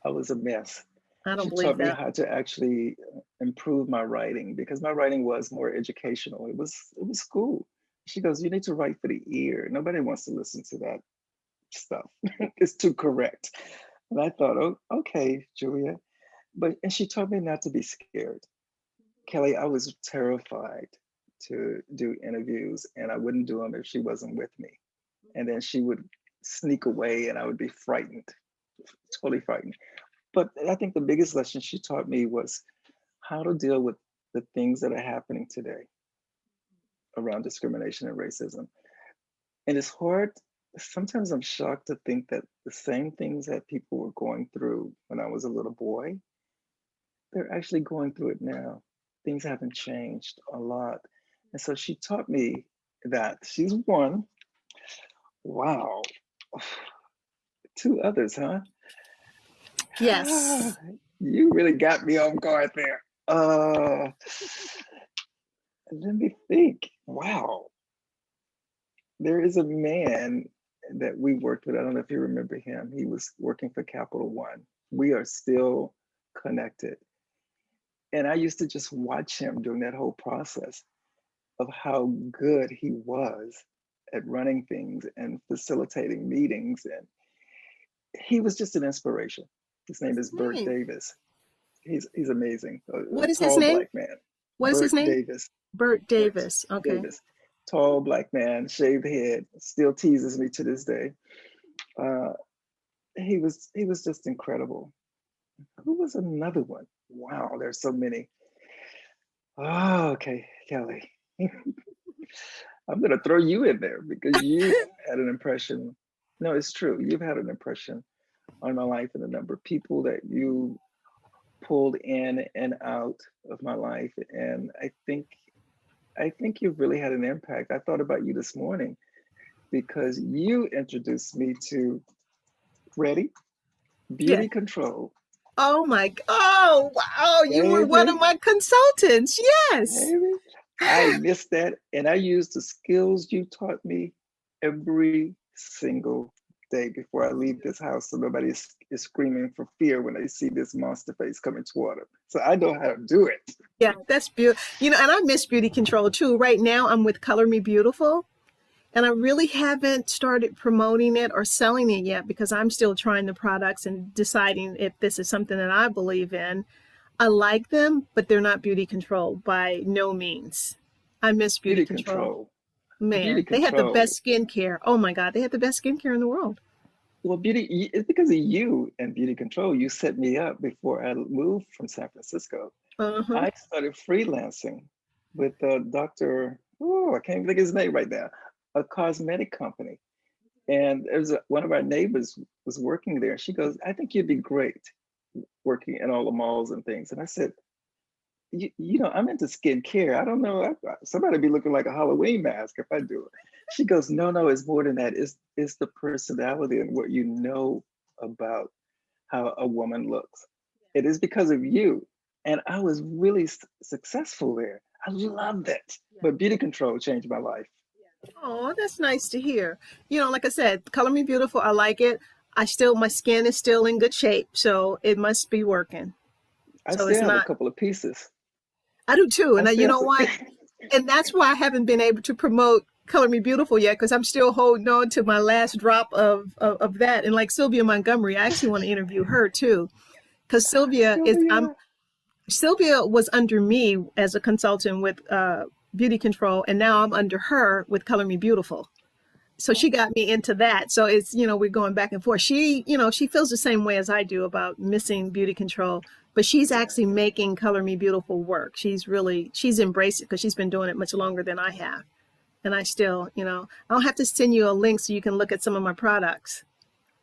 I was a mess. I don't She believe taught me that. how to actually improve my writing because my writing was more educational. It was school. She goes, you need to write for the ear. Nobody wants to listen to that stuff. It's too correct. And I thought, oh, okay, Julia. And she taught me not to be scared. Kelly, I was terrified to do interviews and I wouldn't do them if she wasn't with me. And then she would sneak away and I would be frightened, totally frightened. But I think the biggest lesson she taught me was how to deal with the things that are happening today around discrimination and racism. And it's hard. Sometimes I'm shocked to think that the same things that people were going through when I was a little boy, they're actually going through it now. Things haven't changed a lot. And so she taught me that. She's one. Wow. Two others, huh? Yes. You really got me off guard there. Let me think. Wow. There is a man that we worked with. I don't know if you remember him. He was working for Capital One. We are still connected. And I used to just watch him during that whole process of how good he was at running things and facilitating meetings. And he was just an inspiration. His name is Bert Davis. He's amazing. What A is his tall name? black man. What is his name? Davis. Bert Davis. Okay. Davis. Tall black man, shaved head, still teases me to this day. He was just incredible. Who was another one? Wow, there's so many. Oh, okay, Kelly. I'm gonna throw you in there because you had an impression. No, it's true. You've had an impression on my life and the number of people that you pulled in and out of my life. And I think you've really had an impact. I thought about you this morning because you introduced me to Ready Beauty Control. Oh my, oh, wow, you were one of my consultants, yes. Baby. I missed that. And I used the skills you taught me every single day before I leave this house so nobody is screaming for fear when they see this monster face coming toward them. So I know how to do it. Yeah, that's beautiful. You know, and I miss beauty control too. Right now I'm with Color Me Beautiful. And I really haven't started promoting it or selling it yet because I'm still trying the products and deciding if this is something that I believe in. I like them, but they're not beauty control by no means. I miss beauty control. Man, beauty they had the best skincare. Oh my God, they had the best skincare in the world. Well, it's because of you and beauty control. You set me up before I moved from San Francisco. I started freelancing with Dr. Oh, I can't even think of his name right now. A cosmetic company. And one of our neighbors was working there. She goes, I think you'd be great working in all the malls and things. And I said, you know, I'm into skincare. I don't know. Somebody be looking like a Halloween mask if I do it. She goes, no, it's more than that. It's the personality and what you know about how a woman looks. It is because of you. And I was really successful there. I loved it. But beauty control changed my life. Oh, that's nice to hear. You know, like I said, Color Me Beautiful, I like it. My skin is still in good shape, so it must be working. I still have a couple of pieces. I do too. And you know what? And that's why I haven't been able to promote Color Me Beautiful yet, because I'm still holding on to my last drop of that. And like Sylvia Montgomery, I actually want to interview her too. Because Sylvia was under me as a consultant with beauty control, and now I'm under her with Color Me Beautiful. So she got me into that. So it's, you know, we're going back and forth. She, you know, she feels the same way as I do about missing beauty control, but she's actually making Color Me Beautiful work. She's embraced it because she's been doing it much longer than I have. And I still, you know, I'll have to send you a link so you can look at some of my products.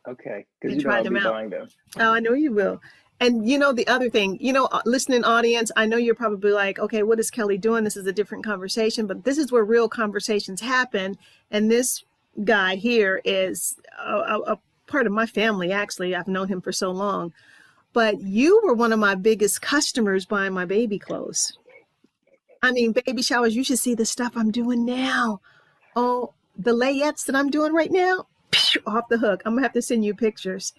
Okay, because you know I'll be buying them. Oh, I know you will. And you know, the other thing, you know, listening audience, I know you're probably like, okay, what is Kelly doing? This is a different conversation, but this is where real conversations happen. And this guy here is a part of my family, actually. I've known him for so long. But you were one of my biggest customers buying my baby clothes. I mean, baby showers, you should see the stuff I'm doing now. Oh, the layettes that I'm doing right now, off the hook. I'm going to have to send you pictures.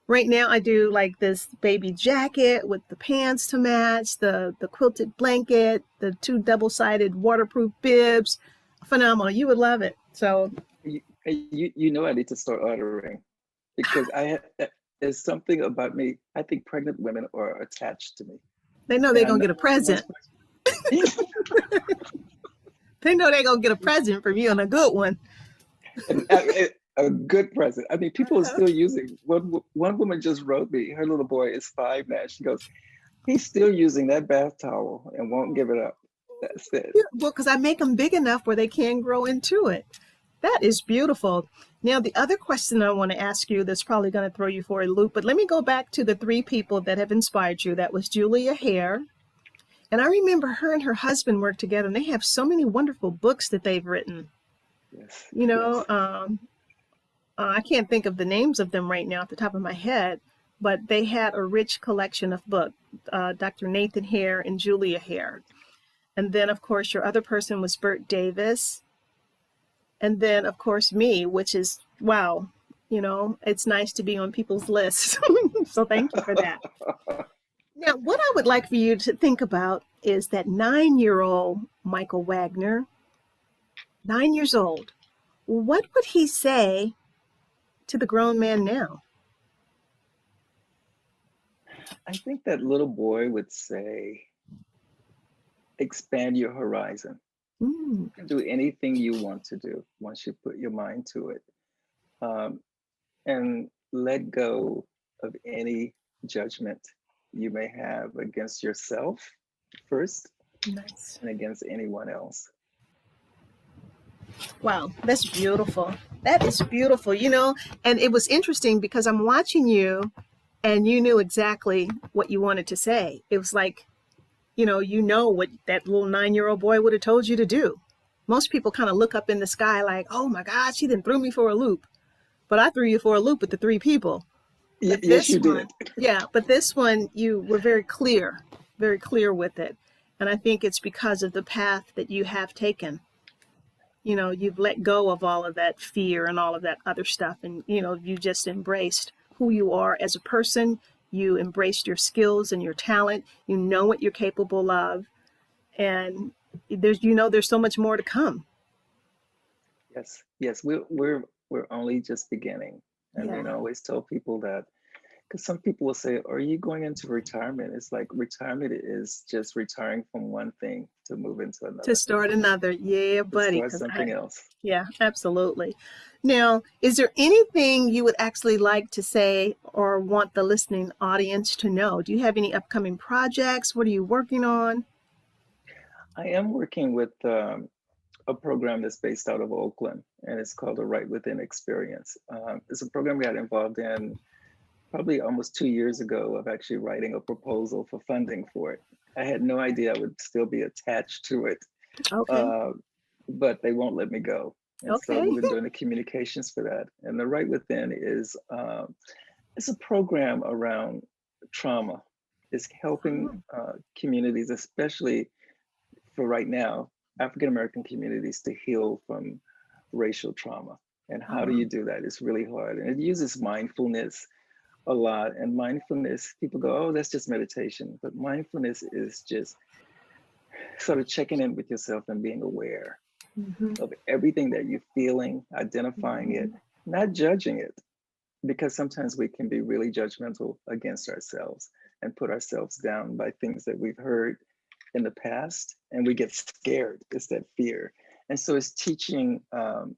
Right now, I do like this baby jacket with the pants to match, the quilted blanket, the 2 double-sided waterproof bibs. Phenomenal. You would love it. So you know I need to start ordering because there's something about me. I think pregnant women are attached to me. They know they're going to get a present. They know they're going to get a present from you, and a good one. A good present. I mean, people are still using. One woman just wrote me. Her little boy is 5 now. She goes, he's still using that bath towel and won't give it up. That's it. Well, because I make them big enough where they can grow into it. That is beautiful. Now, the other question I want to ask you that's probably going to throw you for a loop, but let me go back to the 3 people that have inspired you. That was Julia Hare, And I remember her and her husband worked together, and they have so many wonderful books that they've written. Yes, You yes. know, I can't think of the names of them right now at the top of my head, but they had a rich collection of books. Dr. Nathan Hare and Julia Hare. And then, of course, your other person was Bert Davis. And then, of course, me, which is, wow, you know, it's nice to be on people's lists. So thank you for that. Now, what I would like for you to think about is that 9-year-old Michael Wagner, 9 years old. What would he say to the grown man now? I think that little boy would say, expand your horizon. Mm, You can do anything you want to do once you put your mind to it. Um, and let go of any judgment you may have against yourself first nice. and against anyone else. Wow, that's beautiful. That is beautiful, you know, and it was interesting because I'm watching you and you knew exactly what you wanted to say. It was like, you know what that little 9-year-old boy would have told you to do. Most people kind of look up in the sky like, oh my God, she then threw me for a loop. But I threw you for a loop with the three people. But Yes, this you one, did. yeah, but this one, you were very clear with it. And I think it's because of the path that you have taken. You know, you've let go of all of that fear and all of that other stuff. And, you just embraced who you are as a person. You embraced your skills and your talent. You know what you're capable of. And there's so much more to come. Yes, yes, we're only just beginning. And Yeah. I always tell people that because some people will say, are you going into retirement? It's like retirement is just retiring from one thing to move into To another, start another. Yeah, to buddy. start something else. Yeah, absolutely. Now, is there anything you would actually like to say or want the listening audience to know? Do you have any upcoming projects? What are you working on? I am working with a program that's based out of Oakland, and it's called the Right Within Experience. It's a program we got involved in probably almost 2 years ago of actually writing a proposal for funding for it. I had no idea I would still be attached to it, Okay. uh, but they won't let me go. And so Okay. we've been doing the communications for that. And the Right Within is it's a program around trauma. It's helping communities, especially for right now, African American communities to heal from racial trauma. And how do Oh, you do that? It's really hard. And it uses mindfulness a lot. And mindfulness, people go, oh, that's just meditation. But mindfulness is just sort of checking in with yourself and being aware mm-hmm. of everything that you're feeling, identifying it, not judging it, because sometimes we can be really judgmental against ourselves and put ourselves down by things that we've heard in the past, and we get scared. It's that fear. And so it's teaching, not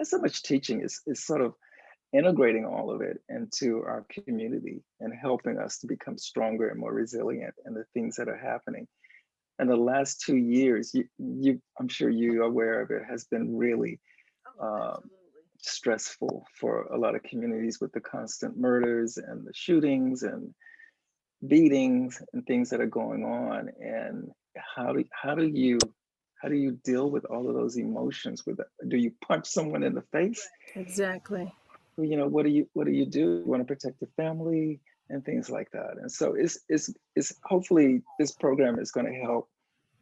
so much teaching, it's sort of integrating all of it into our community and helping us to become stronger and more resilient in the things that are happening. And the last 2 years, I'm sure you're aware of it, has been really uh, stressful for a lot of communities with the constant murders and the shootings and beatings and things that are going on. And how do you deal with all of those emotions? With do you punch someone in the face? Exactly. What do you do? You want to protect the family and things like that. And so it's hopefully this program is going to help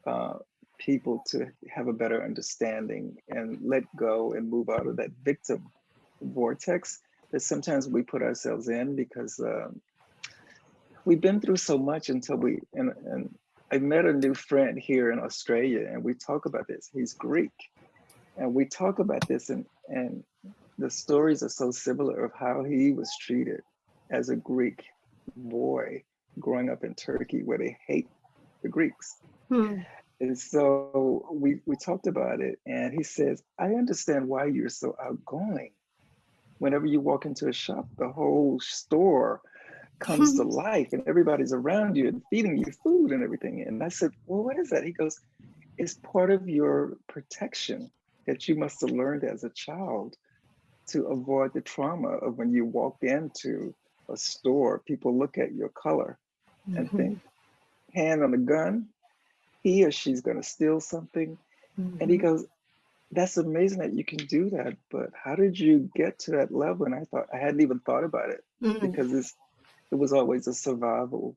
uh, people to have a better understanding and let go and move out of that victim vortex that sometimes we put ourselves in because we've been through so much until and I met a new friend here in Australia and we talk about this. He's Greek and we talk about this and the stories are so similar of how he was treated as a Greek boy growing up in Turkey where they hate the Greeks. Hmm. And so we talked about it, and he says, I understand why you're so outgoing. Whenever you walk into a shop, the whole store comes to life and everybody's around you and feeding you food and everything. And I said, well, what is that? He goes, it's part of your protection that you must have learned as a child to avoid the trauma of when you walk into a store, people look at your color and think, hand on a gun. he or she's going to steal something. And he goes, that's amazing that you can do that, but how did you get to that level? And I hadn't even thought about it, because it was always a survival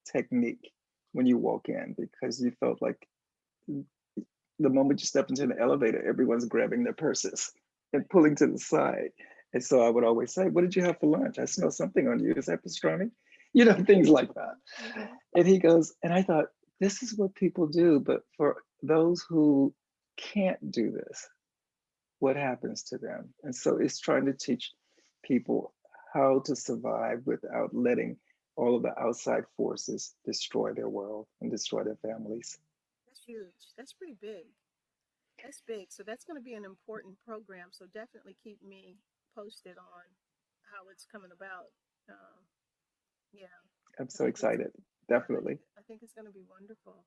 technique when you walk in, because you felt like the moment you step into the elevator, everyone's grabbing their purses and pulling to the side. And so I would always say, what did you have for lunch? I smell something on you. Is that pastrami? You know, things like that. And he goes, and I thought, this is what people do. But for those who can't do this, what happens to them? And so it's trying to teach people how to survive without letting all of the outside forces destroy their world and destroy their families. That's huge. That's pretty big. That's big. So that's going to be an important program. So definitely keep me posted on how it's coming about. Yeah. I'm so excited. Definitely. I think it's going to be wonderful.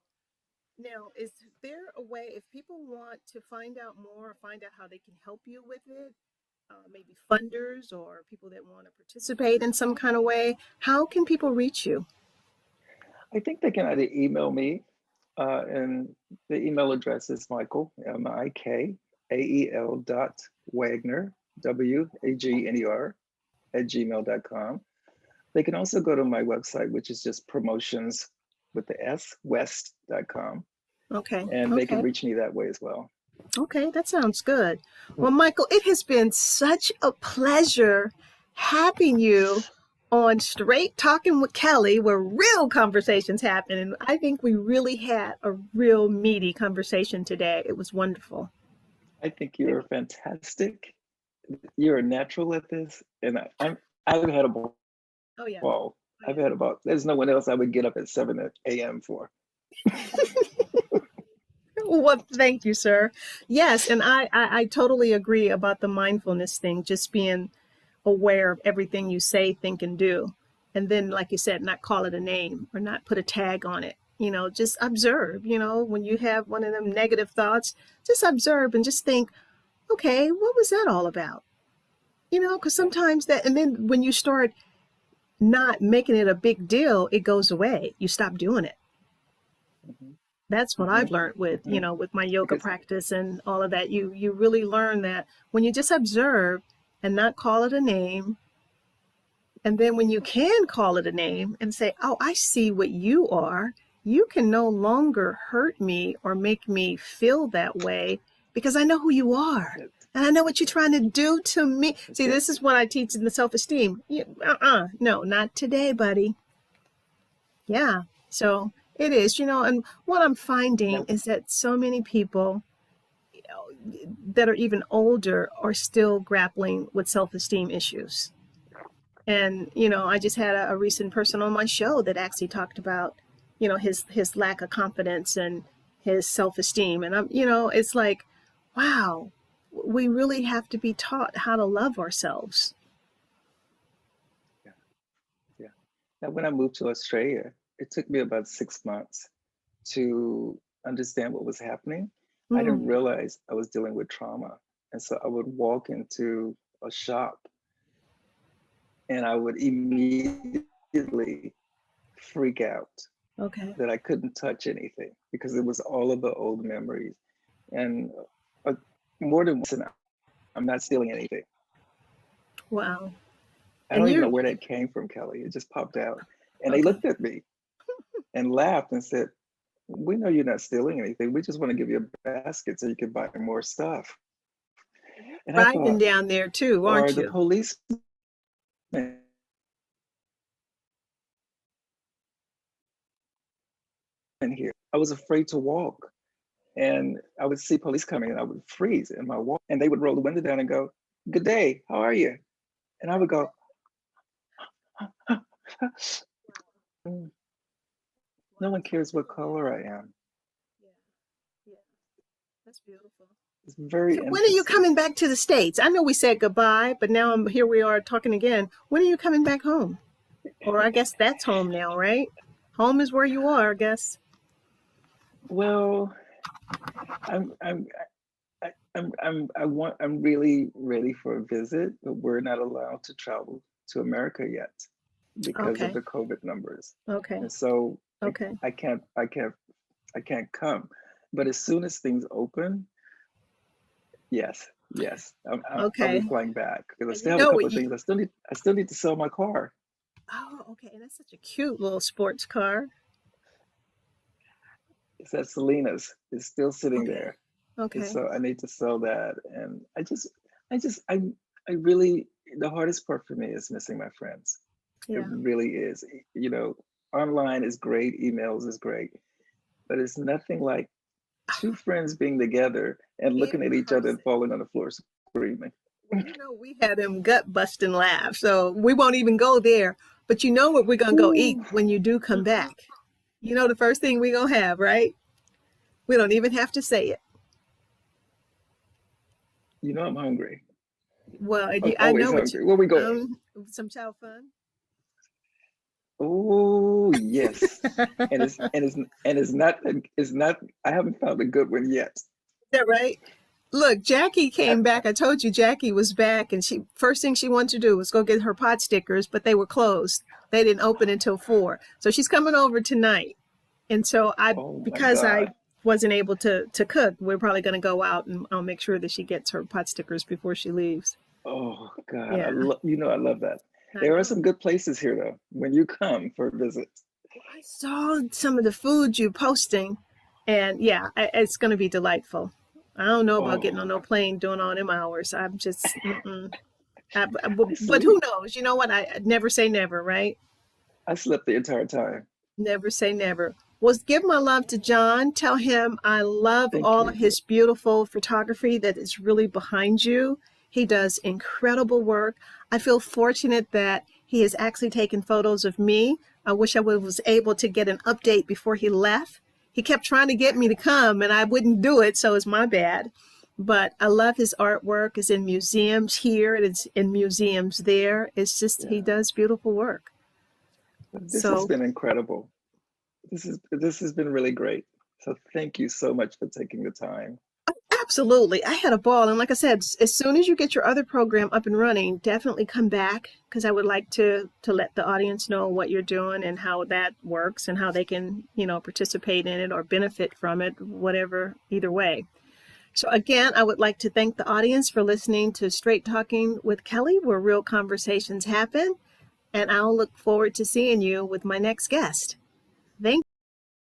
Now, is there a way, if people want to find out more, or find out how they can help you with it, maybe funders or people that want to participate in some kind of way, how can people reach you? I think they can either email me, and the email address is Michael, MIKAEL Wagner, WAGNER, @gmail.com. They can also go to my website, which is just promotions with the S, west.com. Okay. And they can reach me that way as well. Okay, that sounds good. Well, Michael, it has been such a pleasure having you on Straight Talking with Kelly, where real conversations happen. And I think we really had a real meaty conversation today. It was wonderful. I think you're fantastic. You're a natural at this. And I've had a ball. Oh, yeah. Well, I've had about, there's no one else I would get up at 7 a.m. for. Well, thank you, sir. Yes, and I totally agree about the mindfulness thing, just being aware of everything you say, think, and do. And then, like you said, not call it a name or not put a tag on it. You know, just observe. You know, when you have one of them negative thoughts, just observe and just think, okay, what was that all about? You know, because sometimes that, and then when you start not making it a big deal, it goes away. You stop doing it. That's what I've learned with, you know, with my yoga practice and all of that. You really learn that when you just observe and not call it a name, and then when you can call it a name and say, oh, I see what you are, you can no longer hurt me or make me feel that way because I know who you are. And I know what you're trying to do to me. See, this is what I teach in the self-esteem. No, not today, buddy. Yeah. So it is, you know, and what I'm finding is that so many people, you know, that are even older are still grappling with self-esteem issues. And, you know, I just had a recent person on my show that actually talked about, you know, his lack of confidence and his self-esteem. And I'm, you know, it's like, wow, we really have to be taught how to love ourselves. Yeah. Now, when I moved to Australia, it took me about 6 months to understand what was happening. I didn't realize I was dealing with trauma. And so I would walk into a shop and I would immediately freak out that I couldn't touch anything because it was all of the old memories. And more than once, I'm not stealing anything. Wow. I don't even know where that came from, Kelly. It just popped out. And they looked at me and laughed and said, we know you're not stealing anything. We just want to give you a basket so you can buy more stuff. And I thought, down there too, aren't you? The police in here. I was afraid to walk. And I would see police coming and I would freeze in my walk. And they would roll the window down and go, good day, how are you? And I would go, no one cares what color I am. Yeah. That's beautiful. It's very When are you coming back to the States? I know we said goodbye, but now here we are talking again. When are you coming back home? Or I guess that's home now, right? Home is where you are, I guess. Well, I'm really ready for a visit, but we're not allowed to travel to America yet because of the COVID numbers. Okay. And so I can't I can't come. But as soon as things open, yes, yes, I'll be Okay. flying back because I And you still have a know couple what of you, things. I still need to sell my car. oh, okay. And that's such a cute little sports car. It's at Selena's. It's still sitting Okay. there. And Okay. so I need to sell that. And I really, the hardest part for me is missing my friends. It Yeah. really is. You know, online is great, emails is great, but it's nothing like two friends being together and In looking at each other and person. falling on the floor screaming. Well, you know, we had them gut busting laughs, so we won't even go there. But you know what we're gonna go eat Ooh, when you do come back. You know the first thing we're gonna have, right? We don't even have to say it. you know I'm hungry. Well, and I'm I always know what you hungry. Where we going? some chow fun. Oh Is yes. And it's not I haven't found a good one yet. that right? Look, Jackie I, came back. I told you Jackie was back, and she first thing she wanted to do was go get her pot stickers, but they were closed. They didn't open until 4. So she's coming over tonight. And so oh my because I God. wasn't able to cook, we're probably going to go out and I'll make sure that she gets her pot stickers before she leaves. Oh God. Yeah, I love that. I There are know. some good places here though when you come for a visit. Well, I saw some of the food you posting, and yeah, it's going to be delightful. I don't know about getting on Oh, no plane doing all them hours. I'm just, mm-mm. I But who sleep. knows? You know what? I never say never, right? I slept the entire time. Never say never. Well, give my love to John. Tell him I love Thank all of you. his beautiful photography that is really behind you. He does incredible work. I feel fortunate that he has actually taken photos of me. I wish I was able to get an update before he left. He kept trying to get me to come and I wouldn't do it, so it's my bad. But I love his artwork. It's in museums here, it's in museums there. It's just he Yeah. does beautiful work. This has So been incredible. This has been really great. So thank you so much for taking the time. absolutely. I had a ball. And like I said, as soon as you get your other program up and running, definitely come back because I would like to let the audience know what you're doing and how that works and how they can, participate in it or benefit from it, whatever, either way. So again, I would like to thank the audience for listening to Straight Talking with Kelly, where real conversations happen. And I'll look forward to seeing you with my next guest.